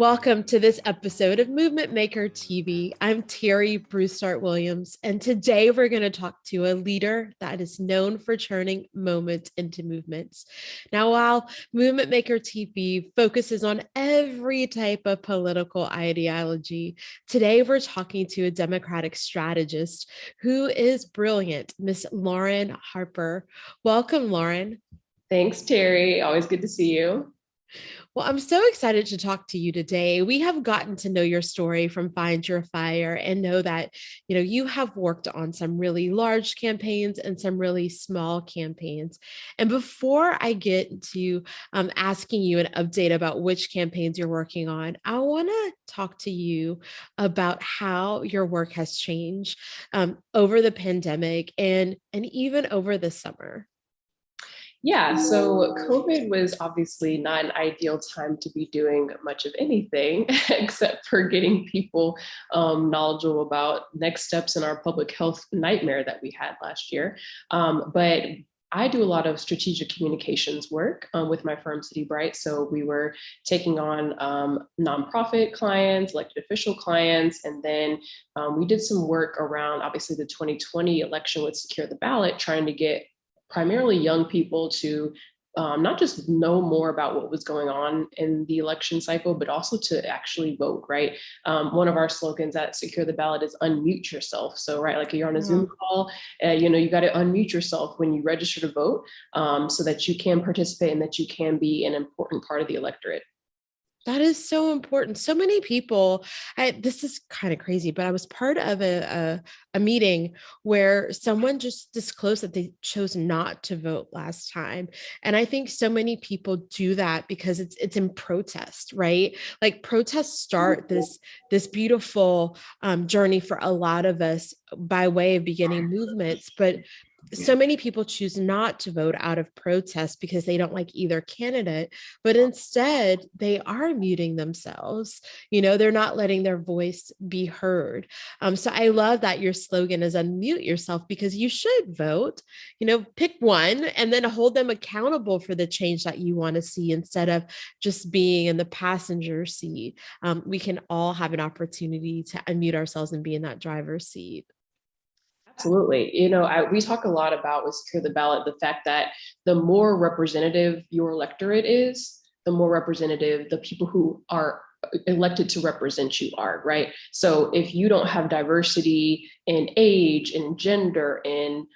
Welcome to this episode of Movement Maker TV. I'm Terri Williams, and today we're going to talk to a leader that is known for turning moments into movements. Now, while Movement Maker TV focuses on every type of political ideology, today we're talking to a Democratic strategist who is brilliant, Miss Lauren Harper. Welcome, Lauren. Thanks, Terri. Always good to see you. Well, I'm so excited to talk to you today. We have gotten to know your story from Find Your Fire and know that, you have worked on some really large campaigns and some really small campaigns. And before I get to asking you an update about which campaigns you're working on, I want to talk to you about how your work has changed over the pandemic and even over the summer. Yeah, so COVID was obviously not an ideal time to be doing much of anything except for getting people knowledgeable about next steps in our public health nightmare that we had last year. But I do a lot of strategic communications work with my firm, City Bright. So we were taking on nonprofit clients, elected official clients, and then we did some work around obviously the 2020 election with Secure the Ballot, trying to get primarily young people to not just know more about what was going on in the election cycle, but also to actually vote, right? One of our slogans at Secure the Ballot is unmute yourself. So, right, like you're on a Zoom call, you got to unmute yourself when you register to vote so that you can participate and that you can be an important part of the electorate. That is so important. So many people, this is kind of crazy, but I was part of a meeting where someone just disclosed that they chose not to vote last time. And I think so many people do that because it's in protest, right? Like protests start this beautiful journey for a lot of us by way of beginning movements, but so many people choose not to vote out of protest because they don't like either candidate, but instead they are muting themselves. They're not letting their voice be heard. So I love that your slogan is unmute yourself, because you should vote, pick one and then hold them accountable for the change that you want to see instead of just being in the passenger seat. We can all have an opportunity to unmute ourselves and be in that driver's seat. Absolutely. We talk a lot about with Secure the Ballot, the fact that the more representative your electorate is, the more representative the people who are elected to represent you are, right? So if you don't have diversity in age, in gender, in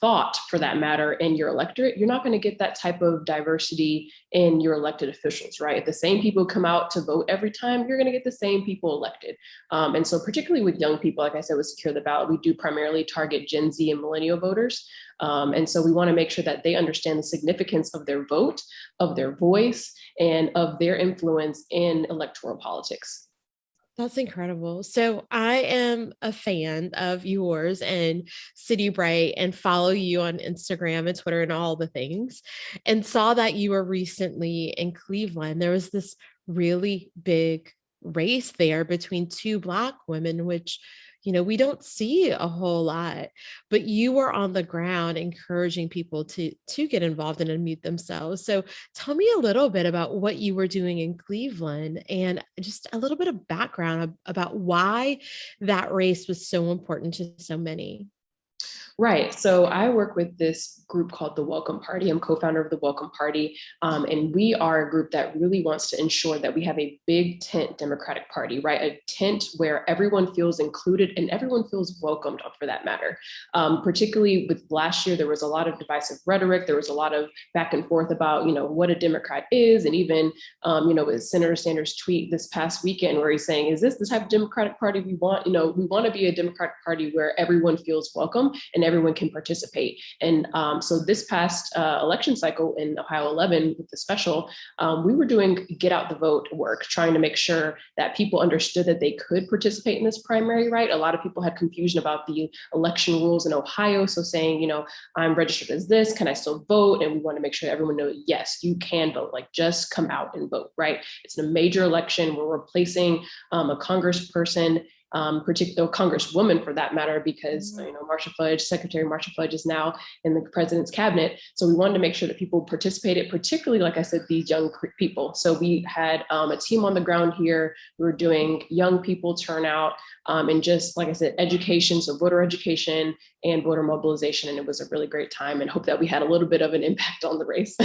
thought for that matter in your electorate, you're not going to get that type of diversity in your elected officials, right? If the same people come out to vote every time, you're going to get the same people elected. And so particularly with young people, like I said, with Secure the Ballot, we do primarily target Gen Z and millennial voters. And so we want to make sure that they understand the significance of their vote, of their voice, and of their influence in electoral politics. That's incredible. So I am a fan of yours and City Bright and follow you on Instagram and Twitter and all the things, and saw that you were recently in Cleveland. There was this really big race there between two Black women, which we don't see a whole lot, but you were on the ground encouraging people to get involved and unmute themselves. So tell me a little bit about what you were doing in Cleveland and just a little bit of background about why that race was so important to so many. Right. So I work with this group called the Welcome Party. I'm co-founder of the Welcome Party. And we are a group that really wants to ensure that we have a big tent Democratic Party, right? A tent where everyone feels included and everyone feels welcomed, for that matter. Particularly with last year, there was a lot of divisive rhetoric. There was a lot of back and forth about, what a Democrat is. And even, with Senator Sanders' tweet this past weekend where he's saying, is this the type of Democratic Party we want? We want to be a Democratic Party where everyone feels welcome and everyone can participate. And so this past election cycle in Ohio 11 with the special, we were doing get out the vote work, trying to make sure that people understood that they could participate in this primary, right? A lot of people had confusion about the election rules in Ohio. So saying, I'm registered as this, can I still vote? And we want to make sure everyone knows, yes, you can vote, like just come out and vote, right? It's a major election. We're replacing a congressperson particular Congresswoman for that matter, because Mhm. Marcia Fudge, Secretary Marcia Fudge, is now in the president's cabinet. So we wanted to make sure that people participated, particularly, like I said, these young people. So we had a team on the ground here. We were doing young people turnout, and just like I said, education, so voter education and voter mobilization. And it was a really great time, and hope that we had a little bit of an impact on the race.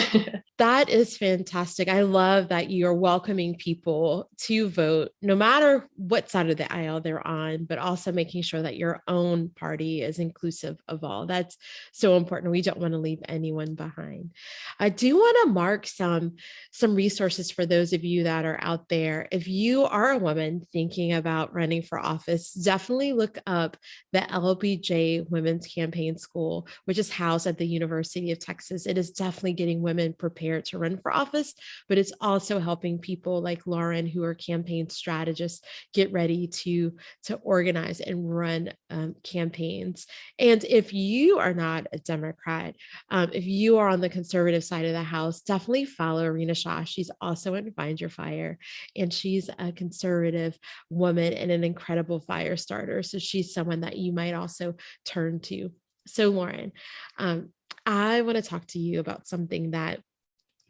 That is fantastic. I love that you're welcoming people to vote, no matter what side of the aisle they're on, but also making sure that your own party is inclusive of all. That's so important. We don't want to leave anyone behind. I do want to mark some resources for those of you that are out there. If you are a woman thinking about running for office, definitely look up the LBJ Women's Campaign School, which is housed at the University of Texas. It is definitely getting women prepared to run for office, but it's also helping people like Lauren, who are campaign strategists, get ready to organize and run campaigns. And if you are not a Democrat, if you are on the conservative side of the house, definitely follow Arena Shaw. She's also in Find Your Fire, and she's a conservative woman and an incredible fire starter. So she's someone that you might also turn to. So Lauren, I want to talk to you about something that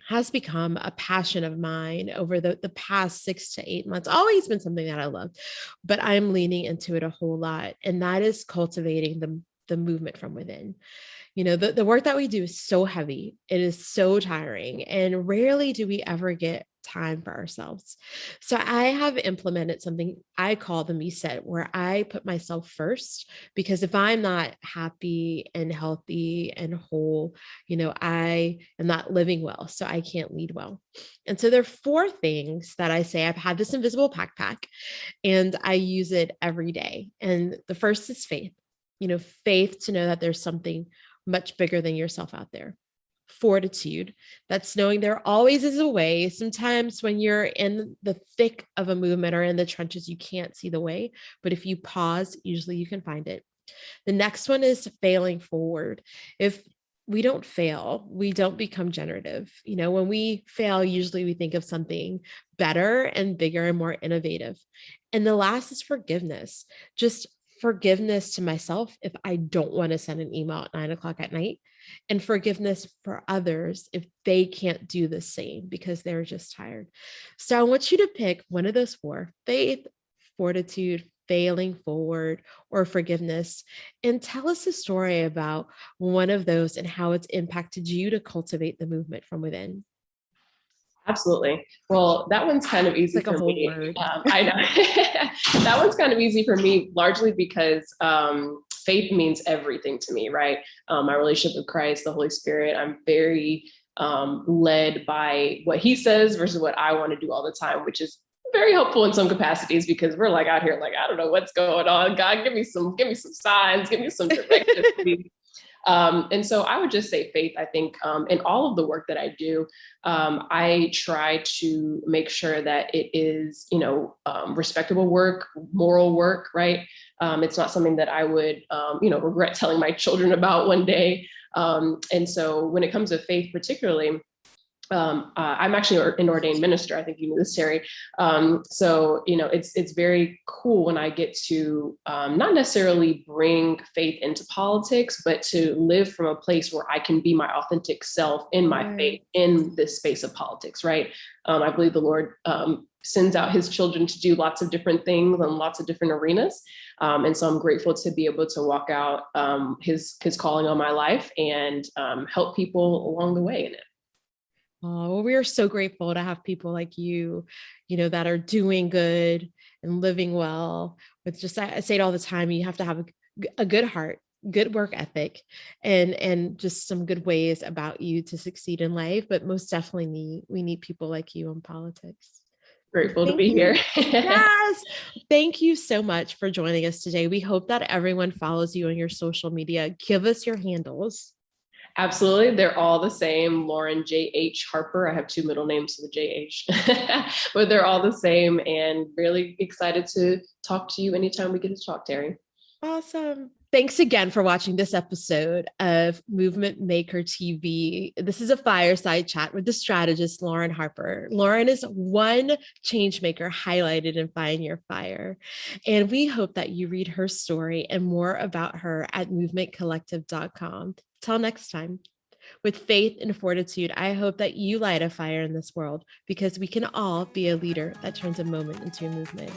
has become a passion of mine over the past 6 to 8 months. Always been something that I love, but I'm leaning into it a whole lot. And that is cultivating the movement from within. The work that we do is so heavy. It is so tiring. And rarely do we ever get time for ourselves. So I have implemented something I call the me set, where I put myself first, because if I'm not happy and healthy and whole, I am not living well. So I can't lead well. And so there are 4 things that I say. I've had this invisible backpack and I use it every day. And the first is faith. Faith to know that there's something much bigger than yourself out there. Fortitude, that's knowing there always is a way. Sometimes when you're in the thick of a movement or in the trenches, you can't see the way, but if you pause, usually you can find it. The next one is failing forward. If we don't fail, we don't become generative. When we fail, usually we think of something better and bigger and more innovative. And the last is forgiveness. Just forgiveness to myself if I don't want to send an email at 9 o'clock at night, and forgiveness for others if they can't do the same because they're just tired. So I want you to pick one of those 4: faith, fortitude, failing forward, or forgiveness, and tell us a story about one of those and how it's impacted you to cultivate the movement from within. Absolutely. Well, that one's kind of It's easy like a for whole me. word. I know. That one's kind of easy for me, largely because faith means everything to me, right? My relationship with Christ, the Holy Spirit, I'm very led by what he says versus what I want to do all the time, which is very helpful in some capacities, because we're like out here, like, I don't know what's going on. God, give me some signs, give me some direction. And so I would just say faith. I think in all of the work that I do, I try to make sure that it is, respectable work, moral work, right? It's not something that I would, regret telling my children about one day. And so when it comes to faith, particularly, I'm actually an ordained minister. I think you knew this, Terri. So it's very cool when I get to not necessarily bring faith into politics, but to live from a place where I can be my authentic self in my faith in this space of politics. Right? I believe the Lord sends out His children to do lots of different things in lots of different arenas, and so I'm grateful to be able to walk out His calling on my life and help people along the way in it. Oh, well, we are so grateful to have people like you, that are doing good and living well. With just, I say it all the time, you have to have a good heart, good work ethic, and just some good ways about you to succeed in life. But most definitely we need people like you in politics. Grateful to Thank be here. you. Yes. Thank you so much for joining us today. We hope that everyone follows you on your social media. Give us your handles. Absolutely. They're all the same. Lauren J.H. Harper. I have 2 middle names, so the J.H. But they're all the same, and really excited to talk to you anytime we get to talk, Terri. Awesome. Thanks again for watching this episode of Movement Maker TV. This is a fireside chat with the strategist, Lauren Harper. Lauren is one change maker highlighted in Find Your Fire. And we hope that you read her story and more about her at movementcollective.com. Till next time, with faith and fortitude, I hope that you light a fire in this world because we can all be a leader that turns a moment into a movement.